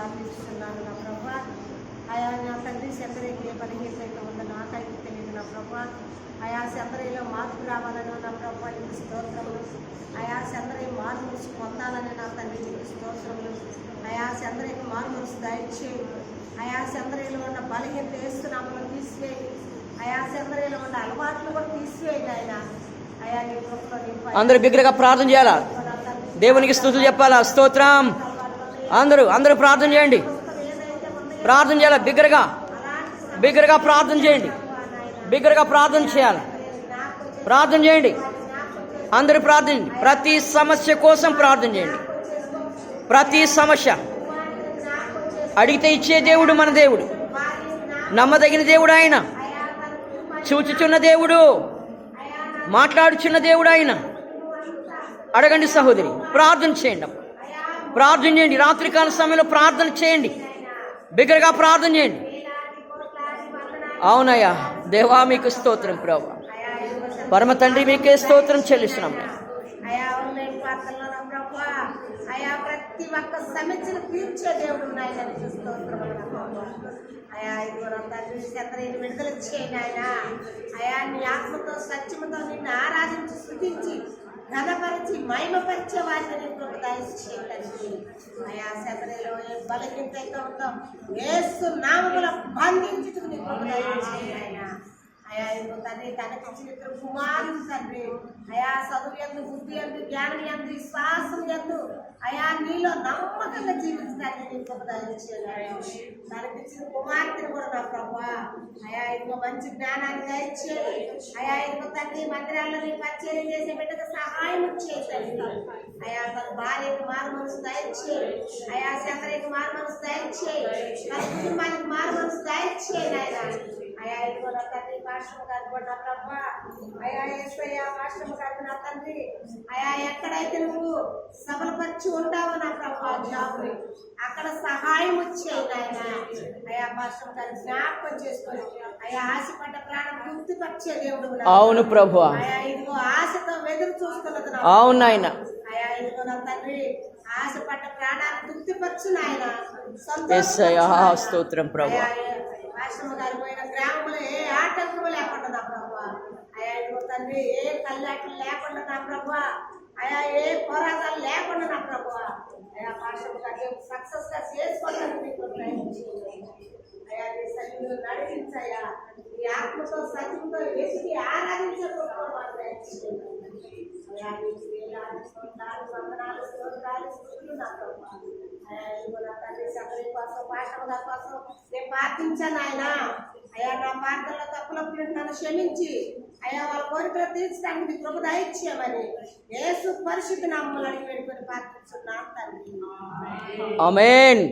ప్రార్థిస్తున్నాను నా ప్రభా. అయా నా తండ్రి శంకరేకి ఏ బలహీనత ఉందో నాకైతే తెలియదు నా ప్రభా. అయా శంకరేలో మార్పు రావాలని నా ప్రభా నీకు స్తోత్రములు. అయా శంకరే మారు మనసు పొందాలని నా తండ్రి నీకు స్తోత్రములు. అయా శంకరేకి మారు మనసు దయచేయండి. అయా శంకరేలో ఉన్న బలహీనత వేస్తున్నామని తీసివేయండి. అయా శంకరేలో ఉన్న అలవాట్లు కూడా తీసివేయండి. ఆయన అయా నీ కృపలో అందరూ బిగ్గరగా ప్రార్థన చేయాలా, దేవునికి స్తుతులు చెప్పాలా. స్తోత్రం. అందరూ ప్రార్థన చేయండి, ప్రార్థన చేయాలి. బిగ్గరగా ప్రార్థన చేయండి, బిగ్గరగా ప్రార్థన చేయాలి. ప్రార్థన చేయండి, అందరూ ప్రార్థన. ప్రతి సమస్య కోసం ప్రార్థన చేయండి. ప్రతి సమస్య అడిగితే ఇచ్చే దేవుడు మన దేవుడు, నమ్మదగిన దేవుడు ఆయన, చూచుచున్న దేవుడు, మాట్లాడుచున్న దేవుడు ఆయన. అడగండి సహోదరి, ప్రార్థన చేయండి, ప్రార్థన చేయండి. రాత్రికాల సమయంలో ప్రార్థన చేయండి, బిగ్గరగా ప్రార్థన చేయండి. అవునయ్యా దేవా మీకు స్తోత్రం ప్రభా, పరమ తండ్రి మీకే స్తోత్రం చెల్లిస్తున్నాం. అయా ప్రతి ఒక్క సమస్యను తీర్చే దేవుడు నాయన స్తోత్రం. అయా ఇదిగో తండ్రి శంకరేని విడుదల చేయండి ఆయన. అయా నీ ఆత్మతో సత్యముతో నిన్ను ఆరాధించి స్తుతించి ఘనపరిచి మహిమపరిచే వారిని నీకు దయచేయండి. అయా శంకరేలో ఏ బలహీనత అయితే ఉందో యేసు నామములో బంధించుటకు నీకు దయచేయండి ఆయన. అయా ఇదిగో తండ్రి తనకిచ్చిన ఇద్దరు కుమారులు తండ్రి. అయా చదువు ఎందు, బుద్ధి ఎందు, జ్ఞానం ఎందు, విశ్వాసం ఎందు అయా నీలో నమ్మకంగా జీవించడానికి నీకు దయచేయాలి. తనకిచ్చిన కుమార్తెను కూడా నా ప్రభా అయా ఇదిగో మంచి జ్ఞానాన్ని దయచేయాలి. అయా ఇదిగో తండ్రి మందిరాల్లో నీ పరిచయం చేసే బిడ్డకు సహాయం చేయాలి. అయా తన భార్యకు మారు మనసు దయచేయాలి. అయా శంకరయ్యకు మారు మనసు దయచేయాలి. తన కుటుంబానికి మారు మనసు దయచేయాలి ఆయన. అయా ఇదిగో నా తండ్రి పాశ్రమ గారు కూడా నా ప్రభా అయా యేసయ్యా పాశ్రమ గారు నా తండ్రి అయా ఎక్కడైతే నువ్వు సబలపరిచి ఉంటావో నా ప్రభా జాబుని అక్కడ సహాయం వచ్చేది ఆయన. అయా పాశ్రమ గారు జ్ఞాపకం చేసుకొని అయా ఆశపడ్డ ప్రాణం తృప్తిపరిచే దేవుడు. అవును ప్రభు. అయా ఇదిగో ఆశతో ఎదురు చూస్తున్నది. అవును ఆయన. అయా ఇదిగో నా తండ్రి ఆశపడ్డ ప్రాణాన్ని తృప్తిపరచు నాయన. స్తోత్రం ప్రభు. ఆశ్రమ గారి పోయిన గ్రామంలో ఏ ఆటంకము లేకుండా నా ప్రభా అయా ఇదిగో తండ్రి ఏ కళ్ళాటలు లేకుండా నా ప్రభా అయా ఏ పోరాటాలు లేకుండా నా ప్రభా అయా ఆశ్రమ గారి సక్సెస్ గా చేసుకోవడానికి మీకు అయా నీ సన్నిధిలో నడిపించయ్యా. ఈ ఆత్మతో సత్యంతో ఎదిగి ఆరాధించకపోవడం నేను ప్రార్థించాను ఆయన. అయా నా ప్రార్థనలో తప్పులప్పుడు నన్ను క్షమించి అయా వాళ్ళ కోరికలు తీర్చడానికి కృప దయచేయమని యేసు పరిశుద్ధ నామములో అడిగి వేడుకొని ప్రార్థిస్తున్నాను తండ్రి. ఆమేన్.